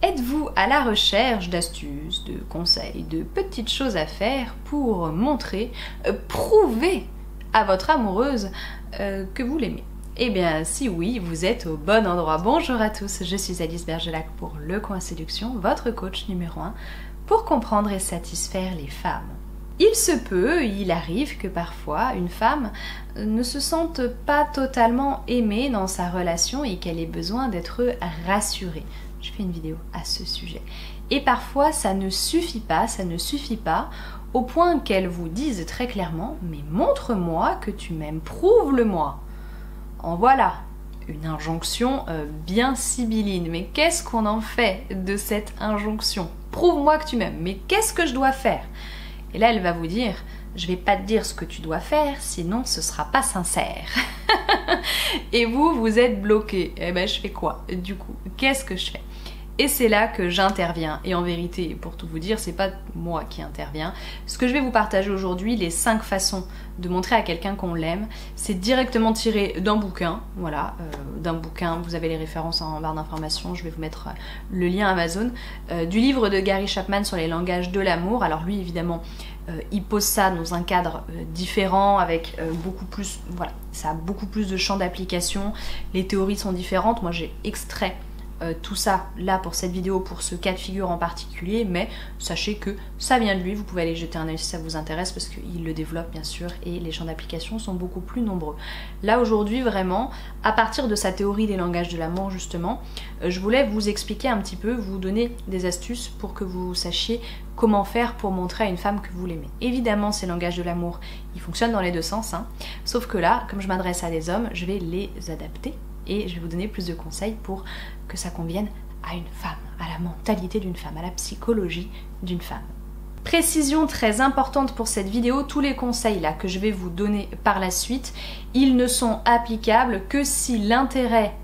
Êtes-vous à la recherche d'astuces, de conseils, de petites choses à faire pour montrer, prouver à votre amoureuse que vous l'aimez? Eh bien, si oui, vous êtes au bon endroit. Bonjour à tous, je suis Alice Bergelac pour Le Coin Séduction, votre coach numéro 1 pour comprendre et satisfaire les femmes. Il se peut, il arrive que parfois une femme ne se sente pas totalement aimée dans sa relation et qu'elle ait besoin d'être rassurée. Je fais une vidéo à ce sujet. Et parfois ça ne suffit pas au point qu'elle vous dise très clairement « mais montre-moi que tu m'aimes, prouve-le-moi ». En voilà une injonction bien sibylline. Mais qu'est-ce qu'on en fait de cette injonction? Prouve-moi que tu m'aimes, mais qu'est-ce que je dois faire? Et là elle va vous dire « je vais pas te dire ce que tu dois faire, sinon ce sera pas sincère ». Et vous êtes bloqué. Eh ben je fais quoi du coup? Qu'est-ce que je fais? Et c'est là que j'interviens. Et en vérité, pour tout vous dire, c'est pas moi qui interviens. Ce que je vais vous partager aujourd'hui, les 5 façons de montrer à quelqu'un qu'on l'aime, c'est directement tiré d'un bouquin. Voilà, d'un bouquin. Vous avez les références en barre d'informations. Je vais vous mettre le lien Amazon. Du livre de Gary Chapman sur les langages de l'amour. Alors lui, évidemment, il pose ça dans un cadre différent, avec beaucoup plus... Voilà, ça a beaucoup plus de champs d'application. Les théories sont différentes. Moi, j'ai extrait tout ça là pour cette vidéo, pour ce cas de figure en particulier, mais sachez que ça vient de lui, vous pouvez aller jeter un œil si ça vous intéresse parce qu'il le développe bien sûr et les champs d'application sont beaucoup plus nombreux. Là aujourd'hui vraiment, à partir de sa théorie des langages de l'amour justement, je voulais vous expliquer un petit peu, vous donner des astuces pour que vous sachiez comment faire pour montrer à une femme que vous l'aimez. Évidemment ces langages de l'amour, ils fonctionnent dans les deux sens, hein, sauf que là, comme je m'adresse à des hommes, je vais les adapter et je vais vous donner plus de conseils pour que ça convienne à une femme, à la mentalité d'une femme, à la psychologie d'une femme. Précision très importante pour cette vidéo, tous les conseils là que je vais vous donner par la suite, ils ne sont applicables que si l'intérêt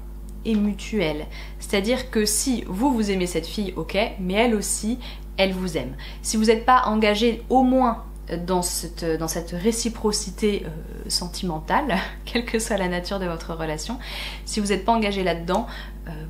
est mutuel. C'est-à-dire que si vous aimez cette fille, ok, mais elle aussi, elle vous aime. Si vous n'êtes pas engagé au moins dans cette réciprocité sentimentale, quelle que soit la nature de votre relation, si vous n'êtes pas engagé là-dedans,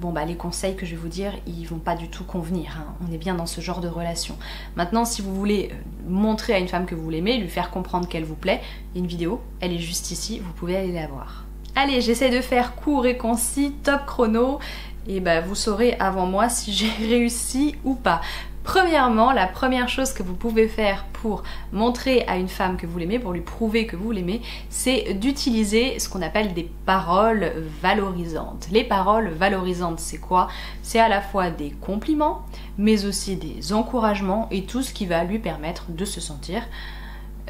bon bah les conseils que je vais vous dire, ils vont pas du tout convenir, hein. On est bien dans ce genre de relation. Maintenant, si vous voulez montrer à une femme que vous l'aimez, lui faire comprendre qu'elle vous plaît, il y a une vidéo, elle est juste ici, vous pouvez aller la voir. Allez, j'essaie de faire court et concis, top chrono, et bah vous saurez avant moi si j'ai réussi ou pas. Premièrement, la première chose que vous pouvez faire pour montrer à une femme que vous l'aimez, pour lui prouver que vous l'aimez, c'est d'utiliser ce qu'on appelle des paroles valorisantes. Les paroles valorisantes, c'est quoi? C'est à la fois des compliments, mais aussi des encouragements et tout ce qui va lui permettre de se sentir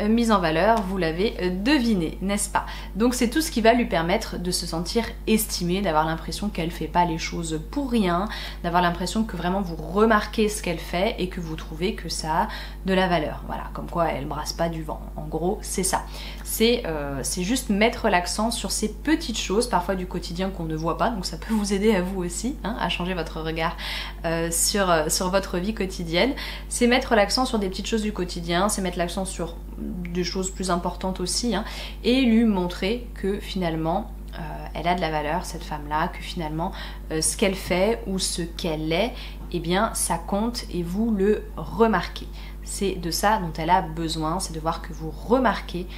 mise en valeur, vous l'avez deviné, n'est-ce pas? Donc c'est tout ce qui va lui permettre de se sentir estimée, d'avoir l'impression qu'elle fait pas les choses pour rien, d'avoir l'impression que vraiment vous remarquez ce qu'elle fait et que vous trouvez que ça a de la valeur. Voilà, comme quoi elle brasse pas du vent. En gros, c'est ça. C'est juste mettre l'accent sur ces petites choses, parfois du quotidien qu'on ne voit pas, donc ça peut vous aider à vous aussi, hein, à changer votre regard sur votre vie quotidienne. C'est mettre l'accent sur des petites choses du quotidien, c'est mettre l'accent sur des choses plus importantes aussi, hein, et lui montrer que finalement elle a de la valeur, cette femme-là, que finalement ce qu'elle fait ou ce qu'elle est, eh bien ça compte et vous le remarquez. C'est de ça dont elle a besoin, c'est de voir que vous remarquez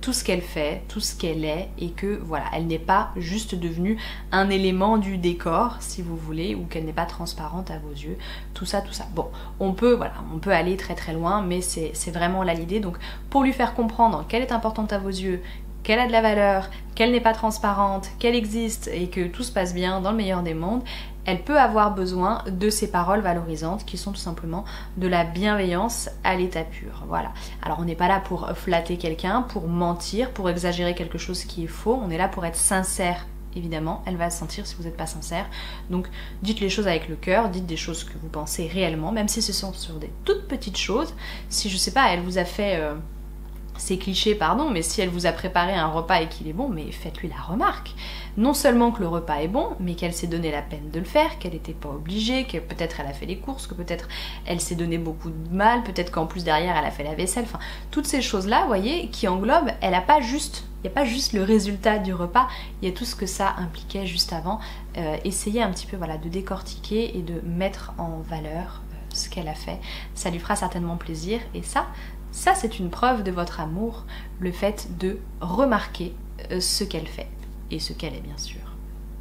tout ce qu'elle fait, tout ce qu'elle est, et que voilà, elle n'est pas juste devenue un élément du décor, si vous voulez, ou qu'elle n'est pas transparente à vos yeux, tout ça. Bon, on peut aller très très loin, mais c'est vraiment là l'idée. Donc pour lui faire comprendre qu'elle est importante à vos yeux, qu'elle a de la valeur, qu'elle n'est pas transparente, qu'elle existe et que tout se passe bien dans le meilleur des mondes, elle peut avoir besoin de ces paroles valorisantes qui sont tout simplement de la bienveillance à l'état pur. Voilà. Alors on n'est pas là pour flatter quelqu'un, pour mentir, pour exagérer quelque chose qui est faux, on est là pour être sincère. Évidemment, elle va sentir si vous n'êtes pas sincère. Donc dites les choses avec le cœur, dites des choses que vous pensez réellement, même si ce sont sur des toutes petites choses. Si je sais pas, elle vous a fait... c'est cliché, pardon, mais si elle vous a préparé un repas et qu'il est bon, mais faites-lui la remarque. non seulement que le repas est bon, mais qu'elle s'est donné la peine de le faire, qu'elle n'était pas obligée, que peut-être elle a fait les courses, que peut-être elle s'est donné beaucoup de mal, peut-être qu'en plus derrière elle a fait la vaisselle, enfin toutes ces choses-là, vous voyez, qui englobent, il n'y a pas juste le résultat du repas, il y a tout ce que ça impliquait juste avant. Essayez un petit peu voilà, de décortiquer et de mettre en valeur ce qu'elle a fait, ça lui fera certainement plaisir, et ça c'est une preuve de votre amour, le fait de remarquer ce qu'elle fait et ce qu'elle est bien sûr.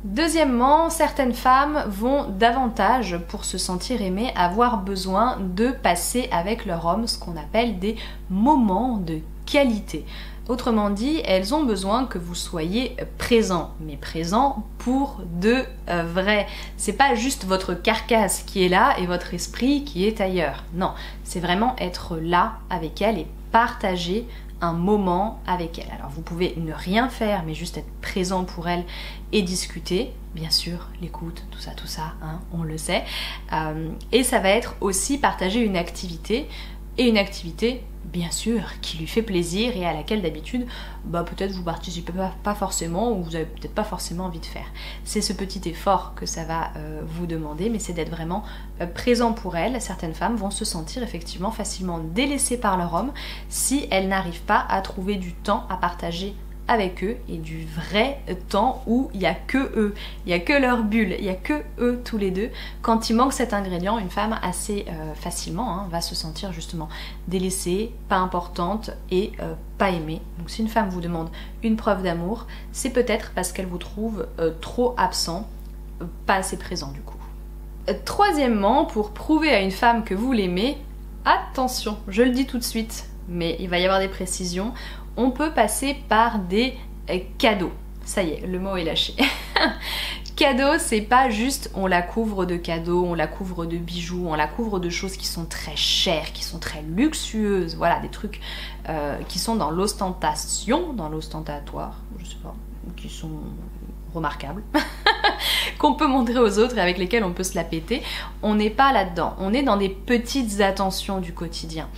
Deuxièmement, certaines femmes vont davantage, pour se sentir aimées, avoir besoin de passer avec leur homme ce qu'on appelle des moments de qualité. Autrement dit, elles ont besoin que vous soyez présent, mais présent pour de vrai. C'est pas juste votre carcasse qui est là et votre esprit qui est ailleurs. Non, c'est vraiment être là avec elle et partager un moment avec elle. Alors vous pouvez ne rien faire, mais juste être présent pour elle et discuter. Bien sûr, l'écoute, tout ça, hein, on le sait. Et ça va être aussi partager une activité, et une activité bien sûr qui lui fait plaisir et à laquelle d'habitude peut-être vous participez pas forcément ou vous avez peut-être pas forcément envie de faire. C'est ce petit effort que ça va vous demander, mais c'est d'être vraiment présent pour elle. Certaines femmes vont se sentir effectivement facilement délaissées par leur homme si elles n'arrivent pas à trouver du temps à partager avec eux et du vrai temps où il n'y a que eux, il n'y a que leur bulle, il n'y a que eux tous les deux. Quand il manque cet ingrédient, une femme assez facilement va se sentir justement délaissée, pas importante et pas aimée. Donc si une femme vous demande une preuve d'amour, c'est peut-être parce qu'elle vous trouve trop absent, pas assez présent du coup. Troisièmement, pour prouver à une femme que vous l'aimez, attention, je le dis tout de suite, mais il va y avoir des précisions, on peut passer par des cadeaux. Ça y est, le mot est lâché. Cadeau, c'est pas juste on la couvre de cadeaux, on la couvre de bijoux, on la couvre de choses qui sont très chères, qui sont très luxueuses, voilà, des trucs qui sont dans l'ostentation, dans l'ostentatoire, je sais pas, qui sont remarquables, qu'on peut montrer aux autres et avec lesquels on peut se la péter. On n'est pas là-dedans, on est dans des petites attentions du quotidien.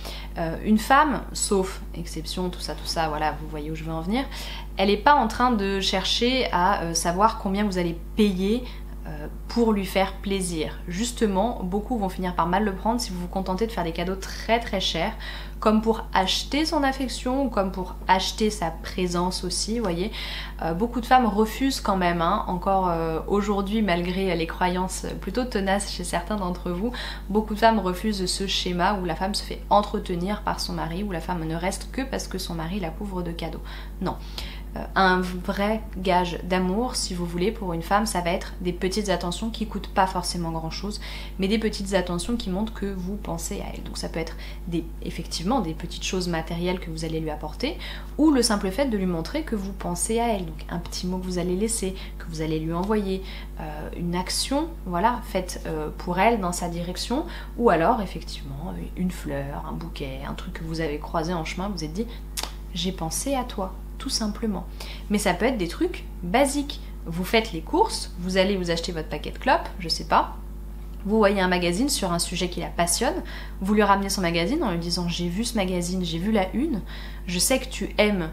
Une femme, sauf exception, tout ça, voilà, vous voyez où je veux en venir, elle n'est pas en train de chercher à savoir combien vous allez payer pour lui faire plaisir. Justement, beaucoup vont finir par mal le prendre si vous vous contentez de faire des cadeaux très très chers, comme pour acheter son affection ou comme pour acheter sa présence aussi, vous voyez. Beaucoup de femmes refusent quand même, encore aujourd'hui, malgré les croyances plutôt tenaces chez certains d'entre vous, beaucoup de femmes refusent ce schéma où la femme se fait entretenir par son mari, où la femme ne reste que parce que son mari la couvre de cadeaux. Non. Un vrai gage d'amour, si vous voulez, pour une femme, ça va être des petites attentions qui coûtent pas forcément grand chose, mais des petites attentions qui montrent que vous pensez à elle. Donc ça peut être effectivement des petites choses matérielles que vous allez lui apporter, ou le simple fait de lui montrer que vous pensez à elle. Donc un petit mot que vous allez laisser, que vous allez lui envoyer, une action, voilà, faite pour elle dans sa direction, ou alors effectivement une fleur, un bouquet, un truc que vous avez croisé en chemin, vous vous êtes dit j'ai pensé à toi, tout simplement. Mais ça peut être des trucs basiques. Vous faites les courses, vous allez vous acheter votre paquet de clopes, je sais pas, vous voyez un magazine sur un sujet qui la passionne, vous lui ramenez son magazine en lui disant j'ai vu ce magazine, j'ai vu la une, je sais que tu aimes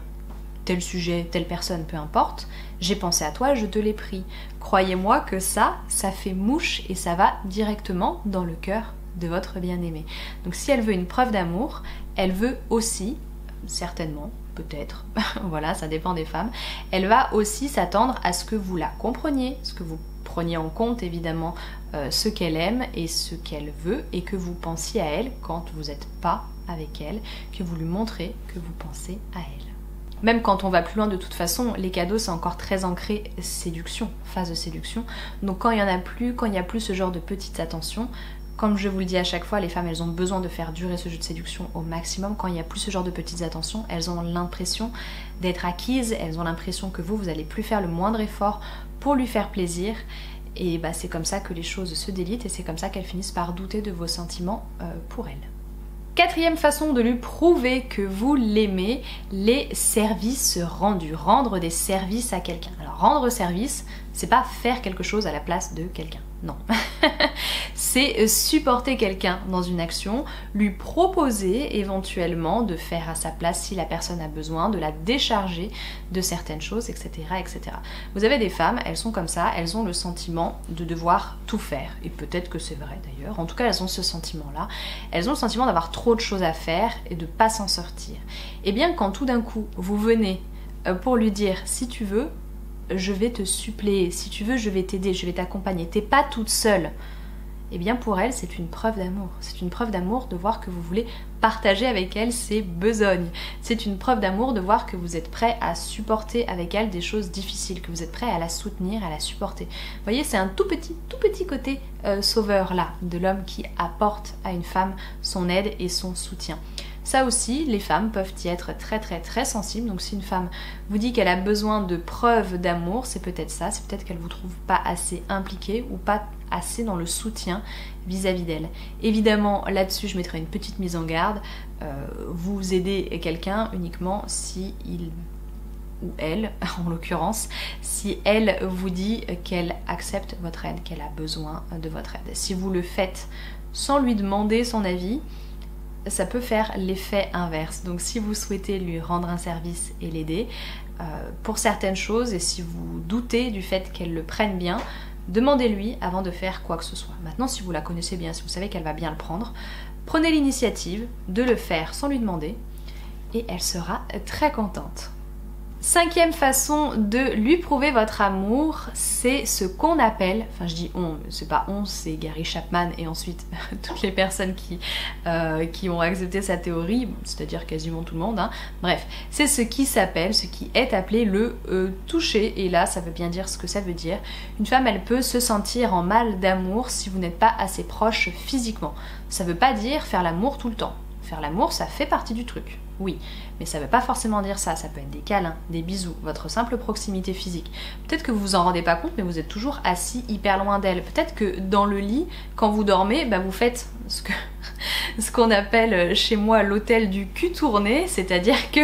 tel sujet, telle personne, peu importe, j'ai pensé à toi, je te l'ai pris. Croyez-moi que ça fait mouche et ça va directement dans le cœur de votre bien-aimé. Donc si elle veut une preuve d'amour, elle veut aussi, certainement, peut-être, voilà, ça dépend des femmes, elle va aussi s'attendre à ce que vous la compreniez, ce que vous preniez en compte évidemment ce qu'elle aime et ce qu'elle veut et que vous pensiez à elle quand vous n'êtes pas avec elle, que vous lui montrez que vous pensez à elle. Même quand on va plus loin, de toute façon, les cadeaux c'est encore très ancré séduction, phase de séduction, donc quand il y en a plus, quand il n'y a plus ce genre de petites attentions, comme je vous le dis à chaque fois, les femmes elles ont besoin de faire durer ce jeu de séduction au maximum. Quand il n'y a plus ce genre de petites attentions, elles ont l'impression d'être acquises, elles ont l'impression que vous allez plus faire le moindre effort pour lui faire plaisir. Et c'est comme ça que les choses se délitent et c'est comme ça qu'elles finissent par douter de vos sentiments pour elle. Quatrième façon de lui prouver que vous l'aimez, les services rendus. Rendre des services à quelqu'un. Alors rendre service, c'est pas faire quelque chose à la place de quelqu'un. Non. C'est supporter quelqu'un dans une action, lui proposer éventuellement de faire à sa place si la personne a besoin, de la décharger de certaines choses, etc., etc. Vous avez des femmes, elles sont comme ça, elles ont le sentiment de devoir tout faire. Et peut-être que c'est vrai d'ailleurs. En tout cas, elles ont ce sentiment-là. Elles ont le sentiment d'avoir trop de choses à faire et de pas s'en sortir. Et bien quand tout d'un coup, vous venez pour lui dire, si tu veux, je vais te suppléer, si tu veux, je vais t'aider, je vais t'accompagner, t'es pas toute seule. Eh bien pour elle, c'est une preuve d'amour. C'est une preuve d'amour de voir que vous voulez partager avec elle ses besognes. C'est une preuve d'amour de voir que vous êtes prêt à supporter avec elle des choses difficiles, que vous êtes prêt à la soutenir, à la supporter. Vous voyez, c'est un tout petit côté sauveur là, de l'homme qui apporte à une femme son aide et son soutien. Ça aussi, les femmes peuvent y être très sensibles. Donc si une femme vous dit qu'elle a besoin de preuves d'amour, c'est peut-être ça. C'est peut-être qu'elle ne vous trouve pas assez impliquée ou pas assez dans le soutien vis-à-vis d'elle. Évidemment, là-dessus, je mettrai une petite mise en garde. Vous aidez quelqu'un uniquement si il ou elle, en l'occurrence, si elle vous dit qu'elle accepte votre aide, qu'elle a besoin de votre aide. Si vous le faites sans lui demander son avis, ça peut faire l'effet inverse. Donc si vous souhaitez lui rendre un service et l'aider pour certaines choses, et si vous doutez du fait qu'elle le prenne bien, demandez-lui avant de faire quoi que ce soit. Maintenant, si vous la connaissez bien, si vous savez qu'elle va bien le prendre, prenez l'initiative de le faire sans lui demander et elle sera très contente. Cinquième façon de lui prouver votre amour, c'est ce qu'on appelle, enfin je dis on, c'est pas on, c'est Gary Chapman et ensuite toutes les personnes qui ont accepté sa théorie, c'est-à-dire quasiment tout le monde, hein. Bref, c'est ce qui s'appelle, ce qui est appelé le toucher, et là ça veut bien dire ce que ça veut dire. Une femme, elle peut se sentir en mal d'amour si vous n'êtes pas assez proche physiquement. Ça veut pas dire faire l'amour tout le temps. Faire l'amour, ça fait partie du truc, oui. Mais ça veut pas forcément dire ça. Ça peut être des câlins, des bisous, votre simple proximité physique. Peut-être que vous vous en rendez pas compte, mais vous êtes toujours assis hyper loin d'elle. Peut-être que dans le lit, quand vous dormez, bah vous faites ce qu'on appelle chez moi l'hôtel du cul tourné, c'est-à-dire que...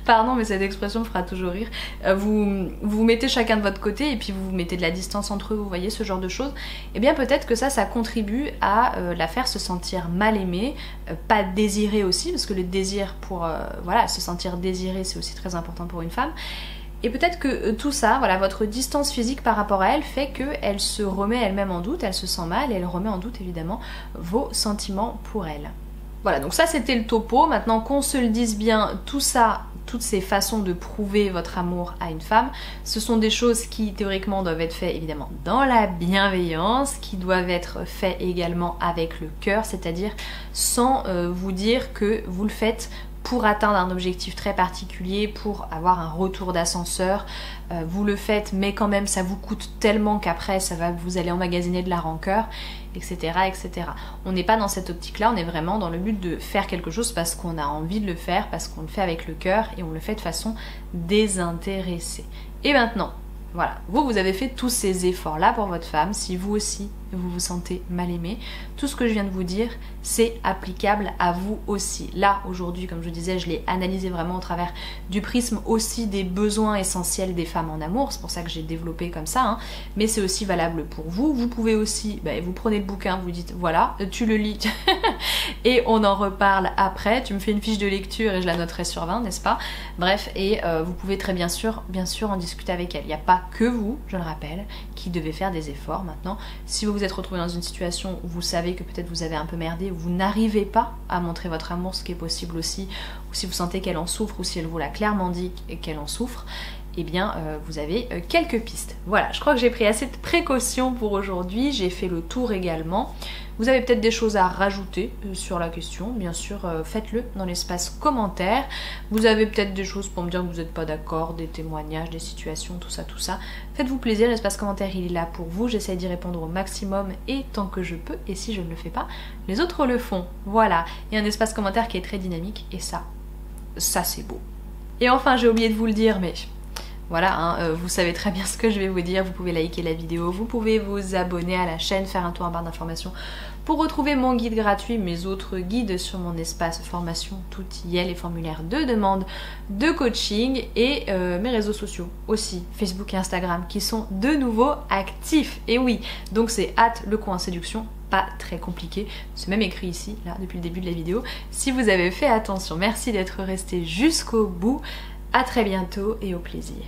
Pardon, mais cette expression me fera toujours rire. Vous mettez chacun de votre côté et puis vous mettez de la distance entre eux, vous voyez, ce genre de choses. Et bien peut-être que ça contribue à la faire se sentir mal aimée, pas désirée aussi, parce que le désir pour voilà, se sentir désirée, c'est aussi très important pour une femme. Et peut-être que tout ça, voilà, votre distance physique par rapport à elle fait qu'elle se remet elle-même en doute, elle se sent mal et elle remet en doute évidemment vos sentiments pour elle. Voilà, donc ça c'était le topo. Maintenant qu'on se le dise bien, tout ça, toutes ces façons de prouver votre amour à une femme, ce sont des choses qui théoriquement doivent être faites évidemment dans la bienveillance, qui doivent être faites également avec le cœur, c'est-à-dire sans vous dire que vous le faites pour atteindre un objectif très particulier, pour avoir un retour d'ascenseur. Vous le faites, mais quand même ça vous coûte tellement qu'après vous allez emmagasiner de la rancœur, etc. etc. On n'est pas dans cette optique-là, on est vraiment dans le but de faire quelque chose parce qu'on a envie de le faire, parce qu'on le fait avec le cœur et on le fait de façon désintéressée. Et maintenant, voilà, vous avez fait tous ces efforts-là pour votre femme. Si vous aussi, vous vous sentez mal aimé, tout ce que je viens de vous dire, c'est applicable à vous aussi. Là, aujourd'hui, comme je disais, je l'ai analysé vraiment au travers du prisme aussi des besoins essentiels des femmes en amour. C'est pour ça que j'ai développé comme ça, hein. Mais c'est aussi valable pour vous. Vous pouvez aussi, vous prenez le bouquin, vous dites, voilà, tu le lis et on en reparle après. Tu me fais une fiche de lecture et je la noterai sur 20, n'est-ce pas? Bref, et vous pouvez très bien sûr en discuter avec elle. Il n'y a pas que vous, je le rappelle, qui devez faire des efforts maintenant. Si vous vous êtes retrouvé dans une situation où vous savez que peut-être vous avez un peu merdé, où vous n'arrivez pas à montrer votre amour, ce qui est possible aussi, ou si vous sentez qu'elle en souffre, ou si elle vous l'a clairement dit qu'elle en souffre, eh bien vous avez quelques pistes. Voilà, je crois que j'ai pris assez de précautions pour aujourd'hui, j'ai fait le tour également. Vous avez peut-être des choses à rajouter sur la question, bien sûr faites-le dans l'espace commentaire. Vous avez peut-être des choses pour me dire que vous n'êtes pas d'accord, des témoignages, des situations, tout ça. Faites-vous plaisir, l'espace commentaire il est là pour vous, j'essaie d'y répondre au maximum et tant que je peux, et si je ne le fais pas, les autres le font. Voilà, il y a un espace commentaire qui est très dynamique et ça c'est beau. Et enfin j'ai oublié de vous le dire, mais... Voilà, hein, vous savez très bien ce que je vais vous dire, vous pouvez liker la vidéo, vous pouvez vous abonner à la chaîne, faire un tour en barre d'informations pour retrouver mon guide gratuit, mes autres guides sur mon espace formation, tout y est, les formulaires de demande de coaching et mes réseaux sociaux aussi, Facebook et Instagram, qui sont de nouveau actifs. Et oui, donc c'est @lecoinséduction, pas très compliqué, c'est même écrit ici, là, depuis le début de la vidéo. Si vous avez fait attention, merci d'être resté jusqu'au bout. À très bientôt et au plaisir.